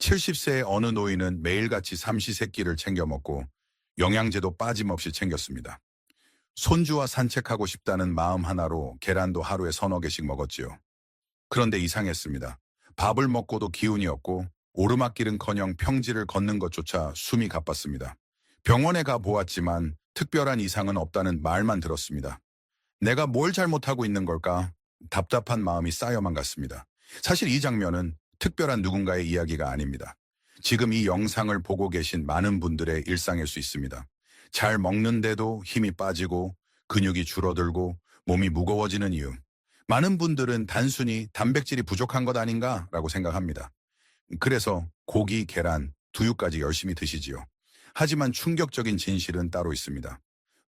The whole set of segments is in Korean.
70세의 어느 노인은 매일같이 삼시세끼를 챙겨 먹고 영양제도 빠짐없이 챙겼습니다. 손주와 산책하고 싶다는 마음 하나로 계란도 하루에 서너 개씩 먹었지요. 그런데 이상했습니다. 밥을 먹고도 기운이 없고 오르막길은커녕 평지를 걷는 것조차 숨이 가빴습니다. 병원에 가 보았지만 특별한 이상은 없다는 말만 들었습니다. 내가 뭘 잘못하고 있는 걸까? 답답한 마음이 쌓여만 갔습니다. 사실 이 장면은 특별한 누군가의 이야기가 아닙니다. 지금 이 영상을 보고 계신 많은 분들의 일상일 수 있습니다. 잘 먹는데도 힘이 빠지고 근육이 줄어들고 몸이 무거워지는 이유. 많은 분들은 단순히 단백질이 부족한 것 아닌가라고 생각합니다. 그래서 고기, 계란, 두유까지 열심히 드시지요. 하지만 충격적인 진실은 따로 있습니다.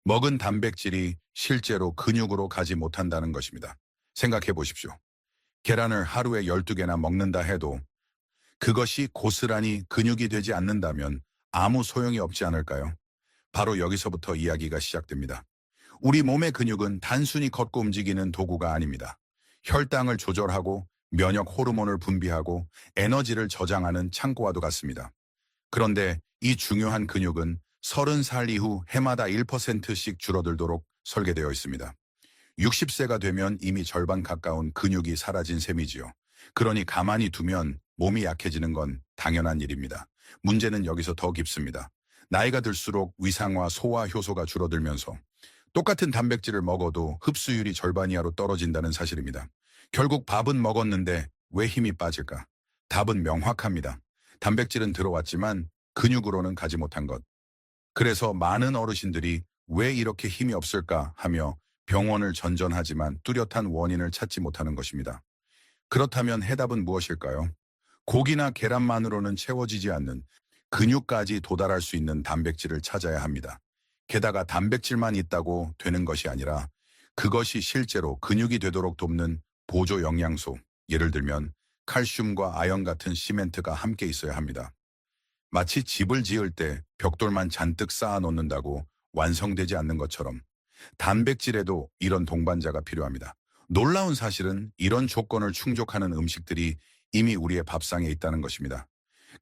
먹은 단백질이 실제로 근육으로 가지 못한다는 것입니다. 생각해 보십시오. 계란을 하루에 12개나 먹는다 해도 그것이 고스란히 근육이 되지 않는다면 아무 소용이 없지 않을까요? 바로 여기서부터 이야기가 시작됩니다. 우리 몸의 근육은 단순히 걷고 움직이는 도구가 아닙니다. 혈당을 조절하고 면역 호르몬을 분비하고 에너지를 저장하는 창고와도 같습니다. 그런데 이 중요한 근육은 30살 이후 해마다 1%씩 줄어들도록 설계되어 있습니다. 60세가 되면 이미 절반 가까운 근육이 사라진 셈이지요. 그러니 가만히 두면 몸이 약해지는 건 당연한 일입니다. 문제는 여기서 더 깊습니다. 나이가 들수록 위상과 소화 효소가 줄어들면서 똑같은 단백질을 먹어도 흡수율이 절반 이하로 떨어진다는 사실입니다. 결국 밥은 먹었는데 왜 힘이 빠질까? 답은 명확합니다. 단백질은 들어왔지만 근육으로는 가지 못한 것. 그래서 많은 어르신들이 왜 이렇게 힘이 없을까 하며 병원을 전전하지만 뚜렷한 원인을 찾지 못하는 것입니다. 그렇다면 해답은 무엇일까요? 고기나 계란만으로는 채워지지 않는 근육까지 도달할 수 있는 단백질을 찾아야 합니다. 게다가 단백질만 있다고 되는 것이 아니라 그것이 실제로 근육이 되도록 돕는 보조 영양소, 예를 들면 칼슘과 아연 같은 시멘트가 함께 있어야 합니다. 마치 집을 지을 때 벽돌만 잔뜩 쌓아 놓는다고 완성되지 않는 것처럼 단백질에도 이런 동반자가 필요합니다. 놀라운 사실은 이런 조건을 충족하는 음식들이 이미 우리의 밥상에 있다는 것입니다.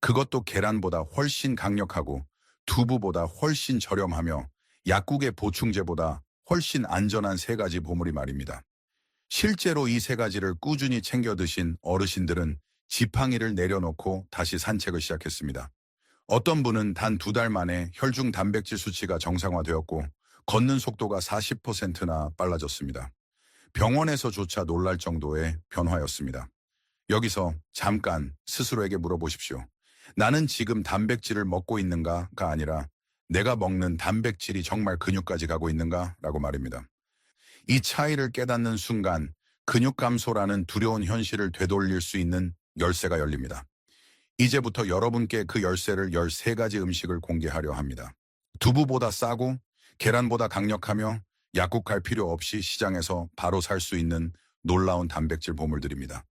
그것도 계란보다 훨씬 강력하고 두부보다 훨씬 저렴하며 약국의 보충제보다 훨씬 안전한 세 가지 보물이 말입니다. 실제로 이 세 가지를 꾸준히 챙겨 드신 어르신들은 지팡이를 내려놓고 다시 산책을 시작했습니다. 어떤 분은 단 2달 만에 혈중 단백질 수치가 정상화되었고 걷는 속도가 40%나 빨라졌습니다. 병원에서조차 놀랄 정도의 변화였습니다. 여기서 잠깐 스스로에게 물어보십시오. 나는 지금 단백질을 먹고 있는가가 아니라 내가 먹는 단백질이 정말 근육까지 가고 있는가라고 말입니다. 이 차이를 깨닫는 순간 근육 감소라는 두려운 현실을 되돌릴 수 있는 열쇠가 열립니다. 이제부터 여러분께 그 열쇠를 13가지 음식을 공개하려 합니다. 두부보다 싸고 계란보다 강력하며 약국 갈 필요 없이 시장에서 바로 살 수 있는 놀라운 단백질 보물들입니다.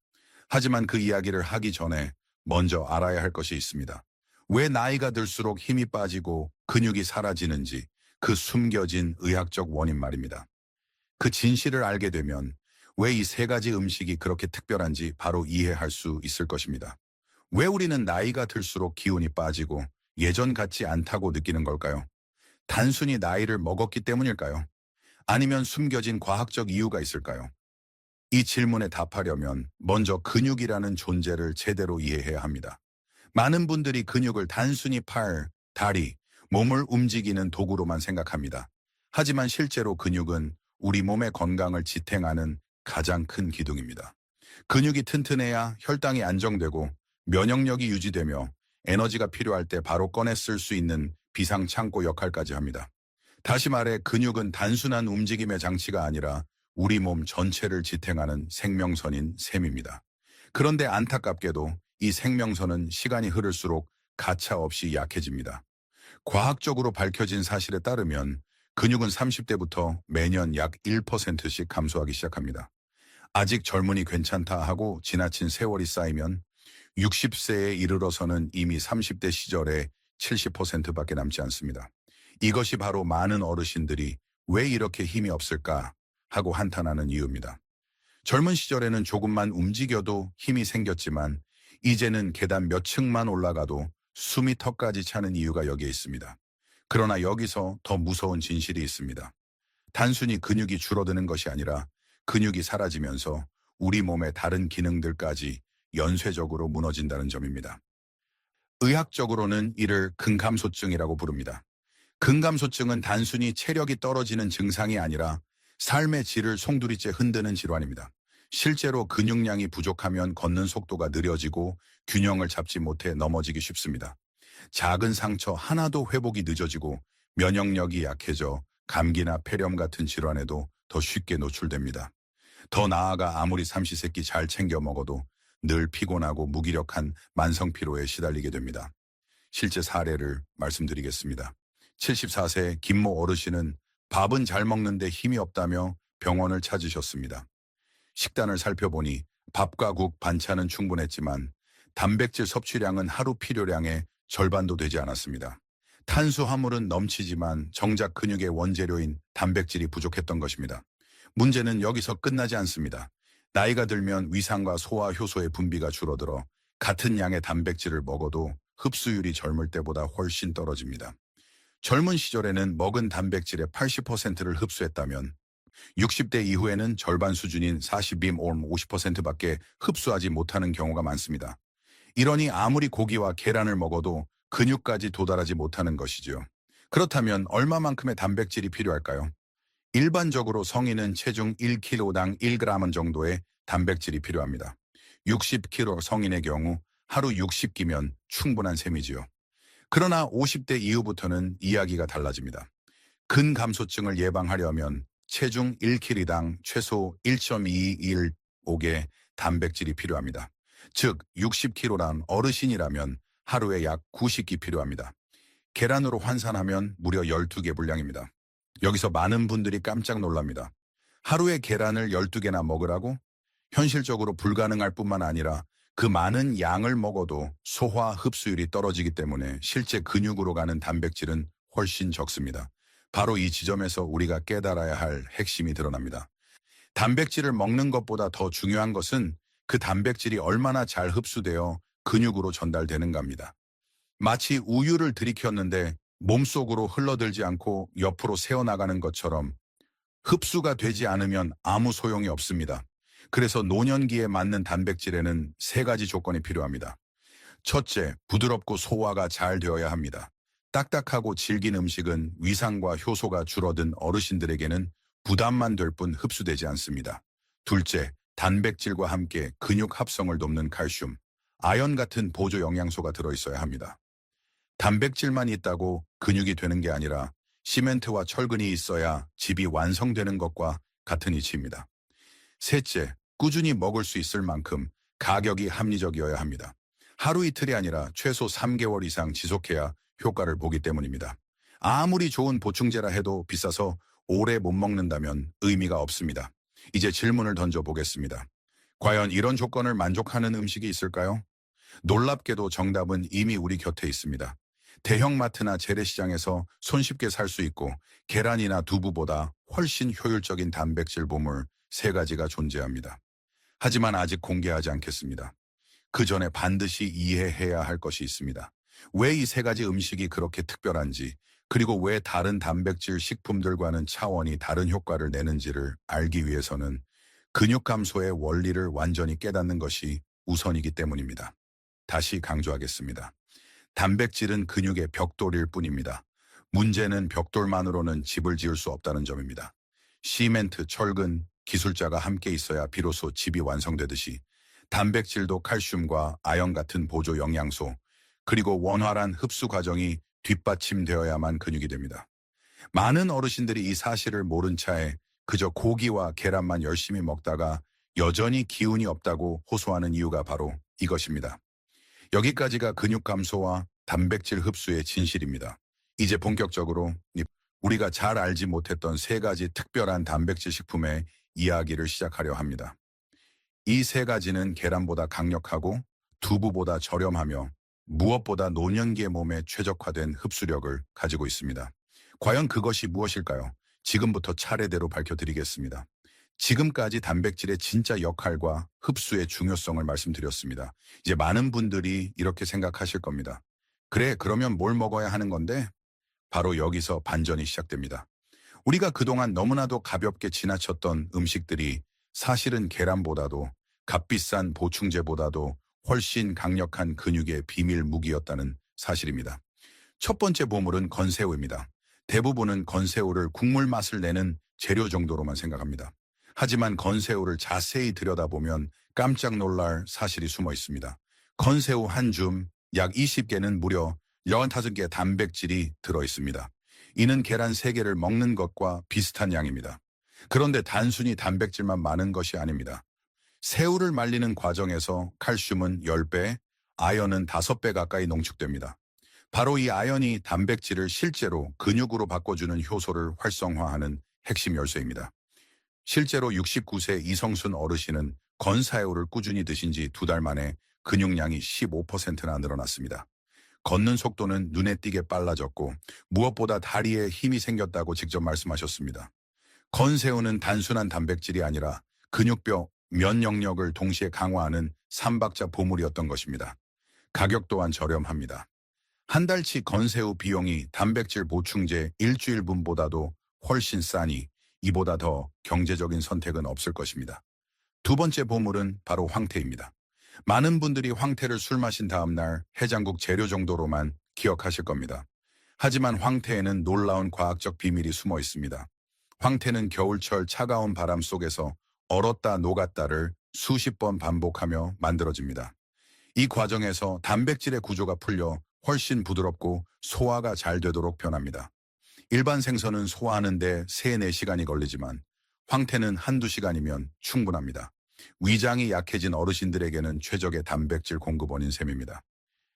하지만 그 이야기를 하기 전에 먼저 알아야 할 것이 있습니다. 왜 나이가 들수록 힘이 빠지고 근육이 사라지는지 그 숨겨진 의학적 원인 말입니다. 그 진실을 알게 되면 왜 이 3가지 음식이 그렇게 특별한지 바로 이해할 수 있을 것입니다. 왜 우리는 나이가 들수록 기운이 빠지고 예전 같지 않다고 느끼는 걸까요? 단순히 나이를 먹었기 때문일까요? 아니면 숨겨진 과학적 이유가 있을까요? 이 질문에 답하려면 먼저 근육이라는 존재를 제대로 이해해야 합니다. 많은 분들이 근육을 단순히 팔, 다리, 몸을 움직이는 도구로만 생각합니다. 하지만 실제로 근육은 우리 몸의 건강을 지탱하는 가장 큰 기둥입니다. 근육이 튼튼해야 혈당이 안정되고 면역력이 유지되며 에너지가 필요할 때 바로 꺼내 쓸 수 있는 비상창고 역할까지 합니다. 다시 말해 근육은 단순한 움직임의 장치가 아니라 우리 몸 전체를 지탱하는 생명선인 셈입니다. 그런데 안타깝게도 이 생명선은 시간이 흐를수록 가차없이 약해집니다. 과학적으로 밝혀진 사실에 따르면 근육은 30대부터 매년 약 1%씩 감소하기 시작합니다. 아직 젊으니 괜찮다 하고 지나친 세월이 쌓이면 60세에 이르러서는 이미 30대 시절에 70%밖에 남지 않습니다. 이것이 바로 많은 어르신들이 왜 이렇게 힘이 없을까 하고 한탄하는 이유입니다. 젊은 시절에는 조금만 움직여도 힘이 생겼지만 이제는 계단 몇 층만 올라가도 숨이 턱까지 차는 이유가 여기에 있습니다. 그러나 여기서 더 무서운 진실이 있습니다. 단순히 근육이 줄어드는 것이 아니라 근육이 사라지면서 우리 몸의 다른 기능들까지 연쇄적으로 무너진다는 점입니다. 의학적으로는 이를 근감소증이라고 부릅니다. 근감소증은 단순히 체력이 떨어지는 증상이 아니라 삶의 질을 송두리째 흔드는 질환입니다. 실제로 근육량이 부족하면 걷는 속도가 느려지고 균형을 잡지 못해 넘어지기 쉽습니다. 작은 상처 하나도 회복이 늦어지고 면역력이 약해져 감기나 폐렴 같은 질환에도 더 쉽게 노출됩니다. 더 나아가 아무리 삼시세끼 잘 챙겨 먹어도 늘 피곤하고 무기력한 만성 피로에 시달리게 됩니다. 실제 사례를 말씀드리겠습니다. 74세 김모 어르신은 밥은 잘 먹는데 힘이 없다며 병원을 찾으셨습니다. 식단을 살펴보니 밥과 국, 반찬은 충분했지만 단백질 섭취량은 하루 필요량의 절반도 되지 않았습니다. 탄수화물은 넘치지만 정작 근육의 원재료인 단백질이 부족했던 것입니다. 문제는 여기서 끝나지 않습니다. 나이가 들면 위산과 소화 효소의 분비가 줄어들어 같은 양의 단백질을 먹어도 흡수율이 젊을 때보다 훨씬 떨어집니다. 젊은 시절에는 먹은 단백질의 80%를 흡수했다면 60대 이후에는 절반 수준인 40임 50%밖에 흡수하지 못하는 경우가 많습니다. 이러니 아무리 고기와 계란을 먹어도 근육까지 도달하지 못하는 것이죠. 그렇다면 얼마만큼의 단백질이 필요할까요? 일반적으로 성인은 체중 1kg당 1g 정도의 단백질이 필요합니다. 60kg 성인의 경우 하루 60끼면 충분한 셈이지요. 그러나 50대 이후부터는 이야기가 달라집니다. 근감소증을 예방하려면 체중 1kg당 최소 1.215개 단백질이 필요합니다. 즉 60kg란 어르신이라면 하루에 약 90끼 필요합니다. 계란으로 환산하면 무려 12개 분량입니다. 여기서 많은 분들이 깜짝 놀랍니다. 하루에 계란을 12개나 먹으라고? 현실적으로 불가능할 뿐만 아니라 그 많은 양을 먹어도 소화 흡수율이 떨어지기 때문에 실제 근육으로 가는 단백질은 훨씬 적습니다. 바로 이 지점에서 우리가 깨달아야 할 핵심이 드러납니다. 단백질을 먹는 것보다 더 중요한 것은 그 단백질이 얼마나 잘 흡수되어 근육으로 전달되는가입니다. 마치 우유를 들이켰는데 몸속으로 흘러들지 않고 옆으로 새어나가는 것처럼 흡수가 되지 않으면 아무 소용이 없습니다. 그래서 노년기에 맞는 단백질에는 세 가지 조건이 필요합니다. 첫째, 부드럽고 소화가 잘 되어야 합니다. 딱딱하고 질긴 음식은 위산과 효소가 줄어든 어르신들에게는 부담만 될 뿐 흡수되지 않습니다. 둘째, 단백질과 함께 근육 합성을 돕는 칼슘, 아연 같은 보조 영양소가 들어있어야 합니다. 단백질만 있다고 근육이 되는 게 아니라 시멘트와 철근이 있어야 집이 완성되는 것과 같은 이치입니다. 셋째, 꾸준히 먹을 수 있을 만큼 가격이 합리적이어야 합니다. 하루 이틀이 아니라 최소 3개월 이상 지속해야 효과를 보기 때문입니다. 아무리 좋은 보충제라 해도 비싸서 오래 못 먹는다면 의미가 없습니다. 이제 질문을 던져보겠습니다. 과연 이런 조건을 만족하는 음식이 있을까요? 놀랍게도 정답은 이미 우리 곁에 있습니다. 대형마트나 재래시장에서 손쉽게 살 수 있고 계란이나 두부보다 훨씬 효율적인 단백질 보물 세 가지가 존재합니다. 하지만 아직 공개하지 않겠습니다. 그 전에 반드시 이해해야 할 것이 있습니다. 왜 이 세 가지 음식이 그렇게 특별한지, 그리고 왜 다른 단백질 식품들과는 차원이 다른 효과를 내는지를 알기 위해서는 근육 감소의 원리를 완전히 깨닫는 것이 우선이기 때문입니다. 다시 강조하겠습니다. 단백질은 근육의 벽돌일 뿐입니다. 문제는 벽돌만으로는 집을 지을 수 없다는 점입니다. 시멘트, 철근, 기술자가 함께 있어야 비로소 집이 완성되듯이 단백질도 칼슘과 아연 같은 보조 영양소, 그리고 원활한 흡수 과정이 뒷받침되어야만 근육이 됩니다. 많은 어르신들이 이 사실을 모른 차에 그저 고기와 계란만 열심히 먹다가 여전히 기운이 없다고 호소하는 이유가 바로 이것입니다. 여기까지가 근육 감소와 단백질 흡수의 진실입니다. 이제 본격적으로 우리가 잘 알지 못했던 세 가지 특별한 단백질 식품의 이야기를 시작하려 합니다. 이 세 가지는 계란보다 강력하고 두부보다 저렴하며 무엇보다 노년기의 몸에 최적화된 흡수력을 가지고 있습니다. 과연 그것이 무엇일까요? 지금부터 차례대로 밝혀드리겠습니다. 지금까지 단백질의 진짜 역할과 흡수의 중요성을 말씀드렸습니다. 이제 많은 분들이 이렇게 생각하실 겁니다. 그래, 그러면 뭘 먹어야 하는 건데? 바로 여기서 반전이 시작됩니다. 우리가 그동안 너무나도 가볍게 지나쳤던 음식들이 사실은 계란보다도 값비싼 보충제보다도 훨씬 강력한 근육의 비밀 무기였다는 사실입니다. 첫 번째 보물은 건새우입니다. 대부분은 건새우를 국물 맛을 내는 재료 정도로만 생각합니다. 하지만 건새우를 자세히 들여다보면 깜짝 놀랄 사실이 숨어 있습니다. 건새우 한 줌, 약 20개는 무려 15개 단백질이 들어 있습니다. 이는 계란 3개를 먹는 것과 비슷한 양입니다. 그런데 단순히 단백질만 많은 것이 아닙니다. 새우를 말리는 과정에서 칼슘은 10배, 아연은 5배 가까이 농축됩니다. 바로 이 아연이 단백질을 실제로 근육으로 바꿔주는 효소를 활성화하는 핵심 열쇠입니다. 실제로 69세 이성순 어르신은 건새우를 꾸준히 드신 지 2달 만에 근육량이 15%나 늘어났습니다. 걷는 속도는 눈에 띄게 빨라졌고 무엇보다 다리에 힘이 생겼다고 직접 말씀하셨습니다. 건새우는 단순한 단백질이 아니라 근육뼈, 면역력을 동시에 강화하는 삼박자 보물이었던 것입니다. 가격 또한 저렴합니다. 한 달치 건새우 비용이 단백질 보충제 일주일분보다도 훨씬 싸니 이보다 더 경제적인 선택은 없을 것입니다. 두 번째 보물은 바로 황태입니다. 많은 분들이 황태를 술 마신 다음 날 해장국 재료 정도로만 기억하실 겁니다. 하지만 황태에는 놀라운 과학적 비밀이 숨어 있습니다. 황태는 겨울철 차가운 바람 속에서 얼었다 녹았다를 수십 번 반복하며 만들어집니다. 이 과정에서 단백질의 구조가 풀려 훨씬 부드럽고 소화가 잘 되도록 변합니다. 일반 생선은 소화하는데 3, 4시간이 걸리지만 황태는 1, 2시간이면 충분합니다. 위장이 약해진 어르신들에게는 최적의 단백질 공급원인 셈입니다.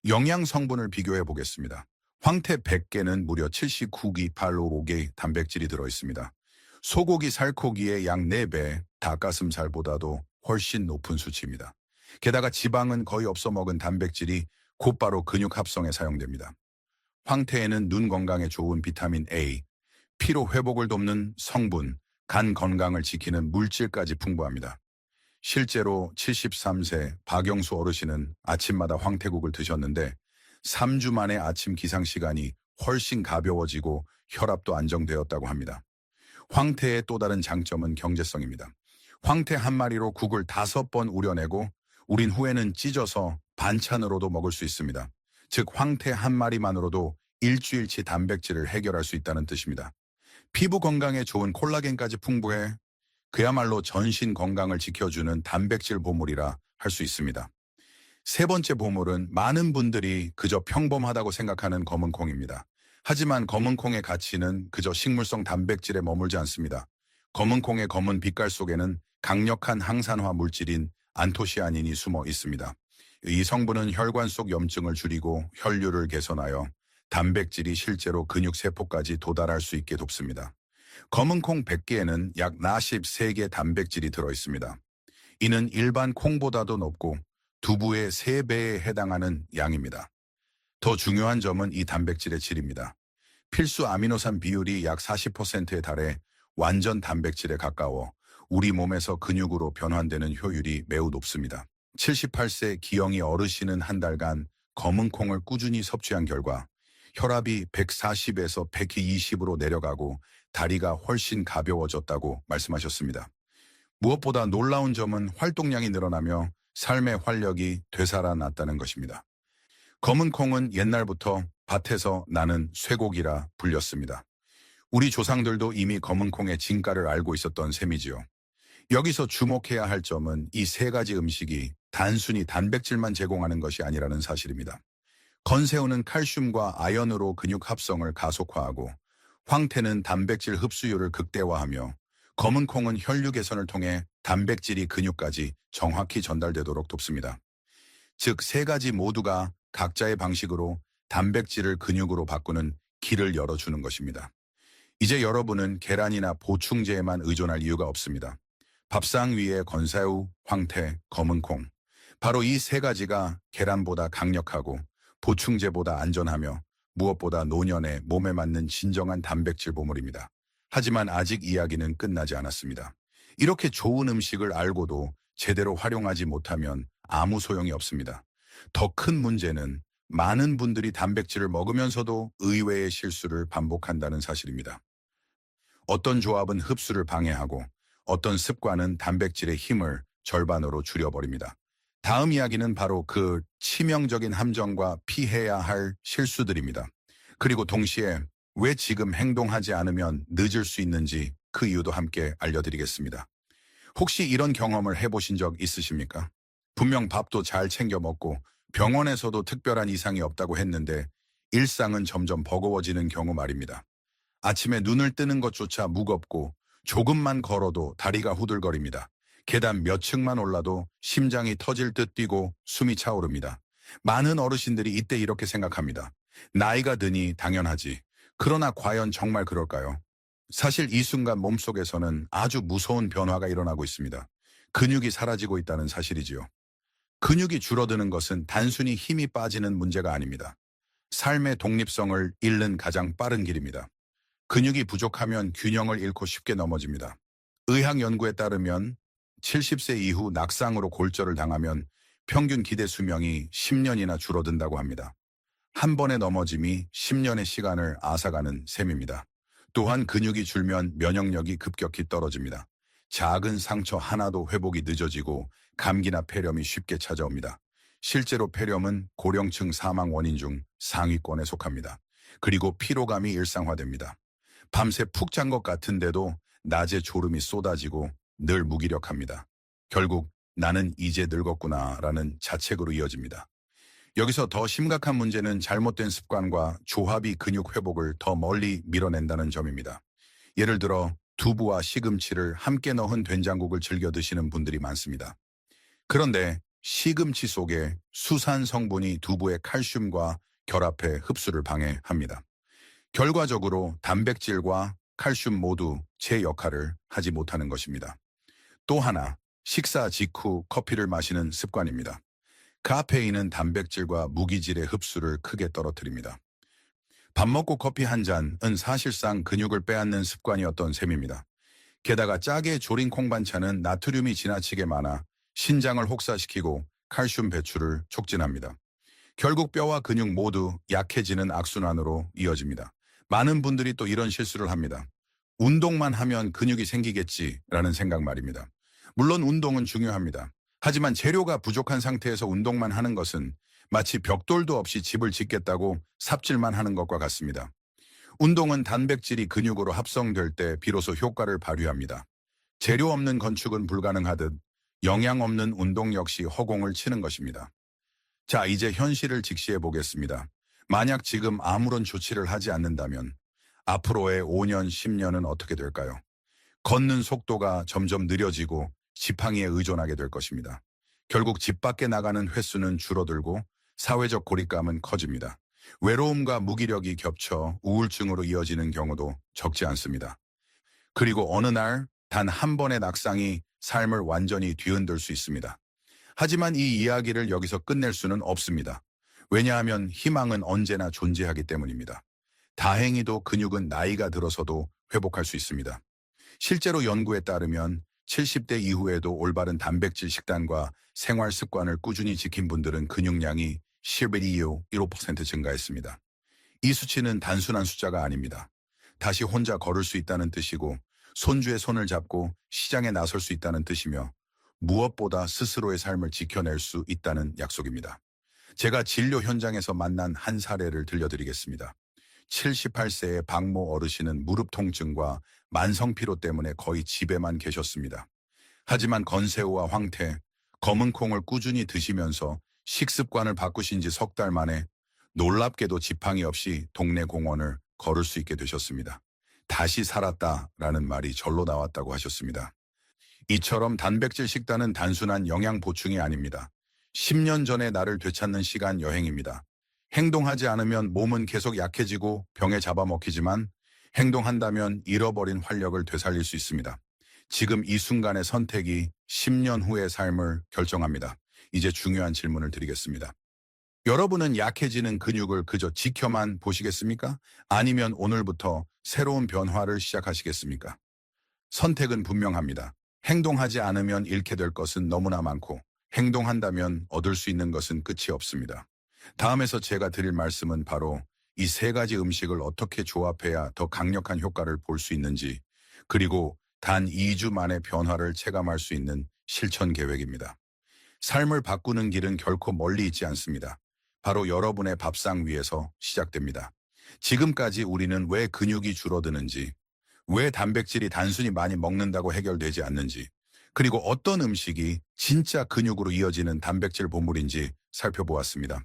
영양 성분을 비교해 보겠습니다. 황태 100개는 무려 79기팔로로게 단백질이 들어있습니다. 소고기 살코기의 약 4배, 닭가슴살보다도 훨씬 높은 수치입니다. 게다가 지방은 거의 없어 먹은 단백질이 곧바로 근육 합성에 사용됩니다. 황태에는 눈 건강에 좋은 비타민 A, 피로 회복을 돕는 성분, 간 건강을 지키는 물질까지 풍부합니다. 실제로 73세 박영수 어르신은 아침마다 황태국을 드셨는데 3주 만에 아침 기상 시간이 훨씬 가벼워지고 혈압도 안정되었다고 합니다. 황태의 또 다른 장점은 경제성입니다. 황태 한 마리로 국을 5번 우려내고 우린 후에는 찢어서 반찬으로도 먹을 수 있습니다. 즉 황태 한 마리만으로도 일주일치 단백질을 해결할 수 있다는 뜻입니다. 피부 건강에 좋은 콜라겐까지 풍부해 그야말로 전신 건강을 지켜주는 단백질 보물이라 할 수 있습니다. 세 번째 보물은 많은 분들이 그저 평범하다고 생각하는 검은콩입니다. 하지만 검은콩의 가치는 그저 식물성 단백질에 머물지 않습니다. 검은콩의 검은 빛깔 속에는 강력한 항산화 물질인 안토시아닌이 숨어 있습니다. 이 성분은 혈관 속 염증을 줄이고 혈류를 개선하여 단백질이 실제로 근육 세포까지 도달할 수 있게 돕습니다. 검은콩 100개에는 약 43개 단백질이 들어있습니다. 이는 일반 콩보다도 높고 두부의 3배에 해당하는 양입니다. 더 중요한 점은 이 단백질의 질입니다. 필수 아미노산 비율이 약 40%에 달해 완전 단백질에 가까워 우리 몸에서 근육으로 변환되는 효율이 매우 높습니다. 78세 기영이 어르신은 한 달간 검은콩을 꾸준히 섭취한 결과 혈압이 140에서 120으로 내려가고 다리가 훨씬 가벼워졌다고 말씀하셨습니다. 무엇보다 놀라운 점은 활동량이 늘어나며 삶의 활력이 되살아났다는 것입니다. 검은콩은 옛날부터 밭에서 나는 쇠고기라 불렸습니다. 우리 조상들도 이미 검은콩의 진가를 알고 있었던 셈이지요. 여기서 주목해야 할 점은 이 3가지 음식이 단순히 단백질만 제공하는 것이 아니라는 사실입니다. 건새우는 칼슘과 아연으로 근육 합성을 가속화하고 황태는 단백질 흡수율을 극대화하며 검은콩은 혈류 개선을 통해 단백질이 근육까지 정확히 전달되도록 돕습니다. 즉 3가지 모두가 각자의 방식으로 단백질을 근육으로 바꾸는 길을 열어주는 것입니다. 이제 여러분은 계란이나 보충제에만 의존할 이유가 없습니다. 밥상 위에 건새우, 황태, 검은콩. 바로 이 3가지가 계란보다 강력하고 보충제보다 안전하며 무엇보다 노년에 몸에 맞는 진정한 단백질 보물입니다. 하지만 아직 이야기는 끝나지 않았습니다. 이렇게 좋은 음식을 알고도 제대로 활용하지 못하면 아무 소용이 없습니다. 더 큰 문제는 많은 분들이 단백질을 먹으면서도 의외의 실수를 반복한다는 사실입니다. 어떤 조합은 흡수를 방해하고 어떤 습관은 단백질의 힘을 절반으로 줄여버립니다. 다음 이야기는 바로 그 치명적인 함정과 피해야 할 실수들입니다. 그리고 동시에 왜 지금 행동하지 않으면 늦을 수 있는지 그 이유도 함께 알려드리겠습니다. 혹시 이런 경험을 해보신 적 있으십니까? 분명 밥도 잘 챙겨 먹고 병원에서도 특별한 이상이 없다고 했는데 일상은 점점 버거워지는 경우 말입니다. 아침에 눈을 뜨는 것조차 무겁고 조금만 걸어도 다리가 후들거립니다. 계단 몇 층만 올라도 심장이 터질 듯 뛰고 숨이 차오릅니다. 많은 어르신들이 이때 이렇게 생각합니다. 나이가 드니 당연하지. 그러나 과연 정말 그럴까요? 사실 이 순간 몸속에서는 아주 무서운 변화가 일어나고 있습니다. 근육이 사라지고 있다는 사실이지요. 근육이 줄어드는 것은 단순히 힘이 빠지는 문제가 아닙니다. 삶의 독립성을 잃는 가장 빠른 길입니다. 근육이 부족하면 균형을 잃고 쉽게 넘어집니다. 의학 연구에 따르면 70세 이후 낙상으로 골절을 당하면 평균 기대 수명이 10년이나 줄어든다고 합니다. 한 번의 넘어짐이 10년의 시간을 앗아가는 셈입니다. 또한 근육이 줄면 면역력이 급격히 떨어집니다. 작은 상처 하나도 회복이 늦어지고 감기나 폐렴이 쉽게 찾아옵니다. 실제로 폐렴은 고령층 사망 원인 중 상위권에 속합니다. 그리고 피로감이 일상화됩니다. 밤새 푹 잔 것 같은데도 낮에 졸음이 쏟아지고 늘 무기력합니다. 결국 나는 이제 늙었구나라는 자책으로 이어집니다. 여기서 더 심각한 문제는 잘못된 습관과 조합이 근육 회복을 더 멀리 밀어낸다는 점입니다. 예를 들어 두부와 시금치를 함께 넣은 된장국을 즐겨 드시는 분들이 많습니다. 그런데 시금치 속에 수산 성분이 두부의 칼슘과 결합해 흡수를 방해합니다. 결과적으로 단백질과 칼슘 모두 제 역할을 하지 못하는 것입니다. 또 하나, 식사 직후 커피를 마시는 습관입니다. 카페인은 단백질과 무기질의 흡수를 크게 떨어뜨립니다. 밥 먹고 커피 한 잔은 사실상 근육을 빼앗는 습관이었던 셈입니다. 게다가 짜게 조린 콩 반찬은 나트륨이 지나치게 많아 신장을 혹사시키고 칼슘 배출을 촉진합니다. 결국 뼈와 근육 모두 약해지는 악순환으로 이어집니다. 많은 분들이 또 이런 실수를 합니다. 운동만 하면 근육이 생기겠지라는 생각 말입니다. 물론 운동은 중요합니다. 하지만 재료가 부족한 상태에서 운동만 하는 것은 마치 벽돌도 없이 집을 짓겠다고 삽질만 하는 것과 같습니다. 운동은 단백질이 근육으로 합성될 때 비로소 효과를 발휘합니다. 재료 없는 건축은 불가능하듯 영양 없는 운동 역시 허공을 치는 것입니다. 자, 이제 현실을 직시해 보겠습니다. 만약 지금 아무런 조치를 하지 않는다면 앞으로의 5년, 10년은 어떻게 될까요? 걷는 속도가 점점 느려지고 지팡이에 의존하게 될 것입니다. 결국 집 밖에 나가는 횟수는 줄어들고 사회적 고립감은 커집니다. 외로움과 무기력이 겹쳐 우울증으로 이어지는 경우도 적지 않습니다. 그리고 어느 날 단 한 번의 낙상이 삶을 완전히 뒤흔들 수 있습니다. 하지만 이 이야기를 여기서 끝낼 수는 없습니다. 왜냐하면 희망은 언제나 존재하기 때문입니다. 다행히도 근육은 나이가 들어서도 회복할 수 있습니다. 실제로 연구에 따르면 70대 이후에도 올바른 단백질 식단과 생활 습관을 꾸준히 지킨 분들은 근육량이 11.25% 증가했습니다. 이 수치는 단순한 숫자가 아닙니다. 다시 혼자 걸을 수 있다는 뜻이고 손주의 손을 잡고 시장에 나설 수 있다는 뜻이며 무엇보다 스스로의 삶을 지켜낼 수 있다는 약속입니다. 제가 진료 현장에서 만난 한 사례를 들려드리겠습니다. 78세의 박모 어르신은 무릎 통증과 만성 피로 때문에 거의 집에만 계셨습니다. 하지만 건새우와 황태, 검은 콩을 꾸준히 드시면서 식습관을 바꾸신 지 석 달 만에 놀랍게도 지팡이 없이 동네 공원을 걸을 수 있게 되셨습니다. 다시 살았다라는 말이 절로 나왔다고 하셨습니다. 이처럼 단백질 식단은 단순한 영양 보충이 아닙니다. 10년 전의 나를 되찾는 시간 여행입니다. 행동하지 않으면 몸은 계속 약해지고 병에 잡아먹히지만 행동한다면 잃어버린 활력을 되살릴 수 있습니다. 지금 이 순간의 선택이 10년 후의 삶을 결정합니다. 이제 중요한 질문을 드리겠습니다. 여러분은 약해지는 근육을 그저 지켜만 보시겠습니까? 아니면 오늘부터 새로운 변화를 시작하시겠습니까? 선택은 분명합니다. 행동하지 않으면 잃게 될 것은 너무나 많고 행동한다면 얻을 수 있는 것은 끝이 없습니다. 다음에서 제가 드릴 말씀은 바로 이 세 가지 음식을 어떻게 조합해야 더 강력한 효과를 볼 수 있는지, 그리고 단 2주 만에 변화를 체감할 수 있는 실천 계획입니다. 삶을 바꾸는 길은 결코 멀리 있지 않습니다. 바로 여러분의 밥상 위에서 시작됩니다. 지금까지 우리는 왜 근육이 줄어드는지, 왜 단백질이 단순히 많이 먹는다고 해결되지 않는지, 그리고 어떤 음식이 진짜 근육으로 이어지는 단백질 보물인지 살펴보았습니다.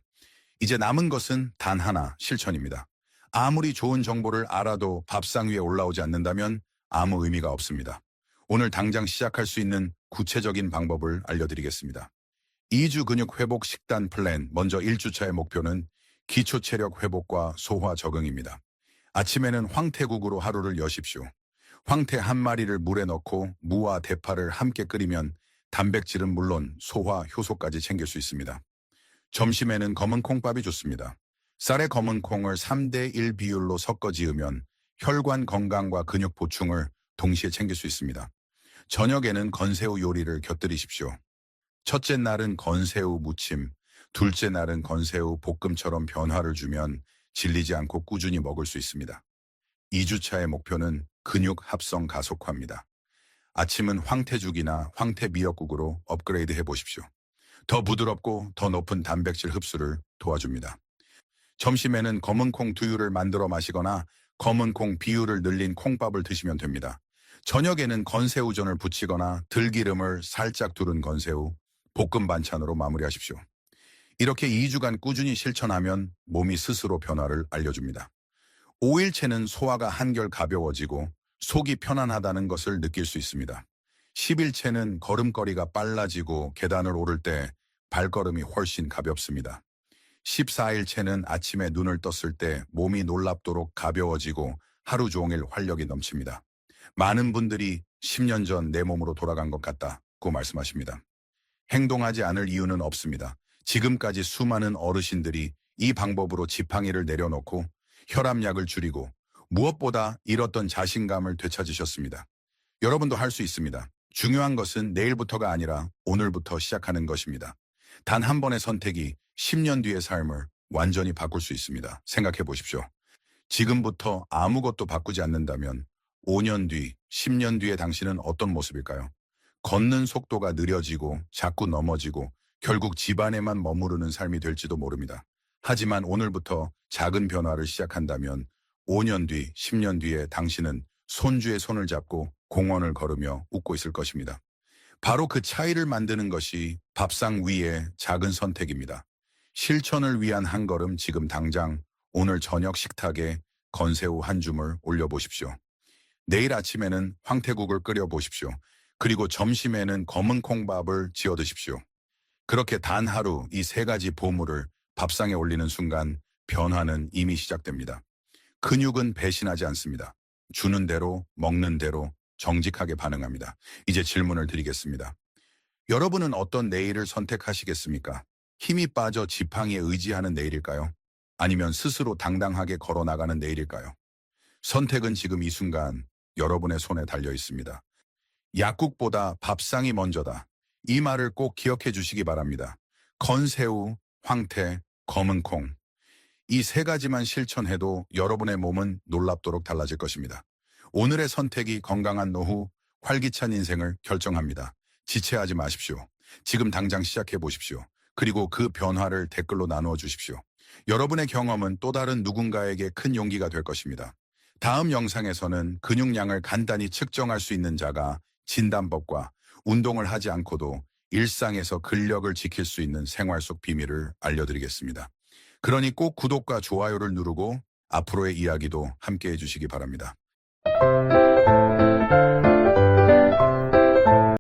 이제 남은 것은 단 하나, 실천입니다. 아무리 좋은 정보를 알아도 밥상 위에 올라오지 않는다면 아무 의미가 없습니다. 오늘 당장 시작할 수 있는 구체적인 방법을 알려드리겠습니다. 2주 근육 회복 식단 플랜. 먼저 1주차의 목표는 기초 체력 회복과 소화 적응입니다. 아침에는 황태국으로 하루를 여십시오. 황태 한 마리를 물에 넣고 무와 대파를 함께 끓이면 단백질은 물론 소화 효소까지 챙길 수 있습니다. 점심에는 검은 콩밥이 좋습니다. 쌀에 검은 콩을 3대1 비율로 섞어 지으면 혈관 건강과 근육 보충을 동시에 챙길 수 있습니다. 저녁에는 건새우 요리를 곁들이십시오. 첫째 날은 건새우 무침, 둘째 날은 건새우 볶음처럼 변화를 주면 질리지 않고 꾸준히 먹을 수 있습니다. 2주차의 목표는 근육 합성 가속화입니다. 아침은 황태죽이나 황태 미역국으로 업그레이드 해보십시오. 더 부드럽고 더 높은 단백질 흡수를 도와줍니다. 점심에는 검은 콩 두유를 만들어 마시거나 검은 콩 비율을 늘린 콩밥을 드시면 됩니다. 저녁에는 건새우전을 부치거나 들기름을 살짝 두른 건새우, 볶음 반찬으로 마무리하십시오. 이렇게 2주간 꾸준히 실천하면 몸이 스스로 변화를 알려줍니다. 5일째는 소화가 한결 가벼워지고 속이 편안하다는 것을 느낄 수 있습니다. 10일째는 걸음걸이가 빨라지고 계단을 오를 때 발걸음이 훨씬 가볍습니다. 14일째는 아침에 눈을 떴을 때 몸이 놀랍도록 가벼워지고 하루 종일 활력이 넘칩니다. 많은 분들이 10년 전 내 몸으로 돌아간 것 같다고 말씀하십니다. 행동하지 않을 이유는 없습니다. 지금까지 수많은 어르신들이 이 방법으로 지팡이를 내려놓고 혈압약을 줄이고 무엇보다 잃었던 자신감을 되찾으셨습니다. 여러분도 할 수 있습니다. 중요한 것은 내일부터가 아니라 오늘부터 시작하는 것입니다. 단 한 번의 선택이 10년 뒤의 삶을 완전히 바꿀 수 있습니다. 생각해 보십시오. 지금부터 아무것도 바꾸지 않는다면 5년 뒤, 10년 뒤의 당신은 어떤 모습일까요? 걷는 속도가 느려지고 자꾸 넘어지고 결국 집안에만 머무르는 삶이 될지도 모릅니다. 하지만 오늘부터 작은 변화를 시작한다면 5년 뒤, 10년 뒤에 당신은 손주의 손을 잡고 공원을 걸으며 웃고 있을 것입니다. 바로 그 차이를 만드는 것이 밥상 위의 작은 선택입니다. 실천을 위한 한 걸음, 지금 당장 오늘 저녁 식탁에 건새우 한 줌을 올려보십시오. 내일 아침에는 황태국을 끓여보십시오. 그리고 점심에는 검은 콩밥을 지어 드십시오. 그렇게 단 하루 이 세 가지 보물을 밥상에 올리는 순간 변화는 이미 시작됩니다. 근육은 배신하지 않습니다. 주는 대로, 먹는 대로 정직하게 반응합니다. 이제 질문을 드리겠습니다. 여러분은 어떤 내일을 선택하시겠습니까? 힘이 빠져 지팡이에 의지하는 내일일까요? 아니면 스스로 당당하게 걸어 나가는 내일일까요? 선택은 지금 이 순간 여러분의 손에 달려 있습니다. 약국보다 밥상이 먼저다. 이 말을 꼭 기억해 주시기 바랍니다. 건새우, 황태, 검은 콩. 이 세 가지만 실천해도 여러분의 몸은 놀랍도록 달라질 것입니다. 오늘의 선택이 건강한 노후, 활기찬 인생을 결정합니다. 지체하지 마십시오. 지금 당장 시작해 보십시오. 그리고 그 변화를 댓글로 나누어 주십시오. 여러분의 경험은 또 다른 누군가에게 큰 용기가 될 것입니다. 다음 영상에서는 근육량을 간단히 측정할 수 있는 자가 진단법과 운동을 하지 않고도 일상에서 근력을 지킬 수 있는 생활 속 비밀을 알려드리겠습니다. 그러니 꼭 구독과 좋아요를 누르고 앞으로의 이야기도 함께 해주시기 바랍니다.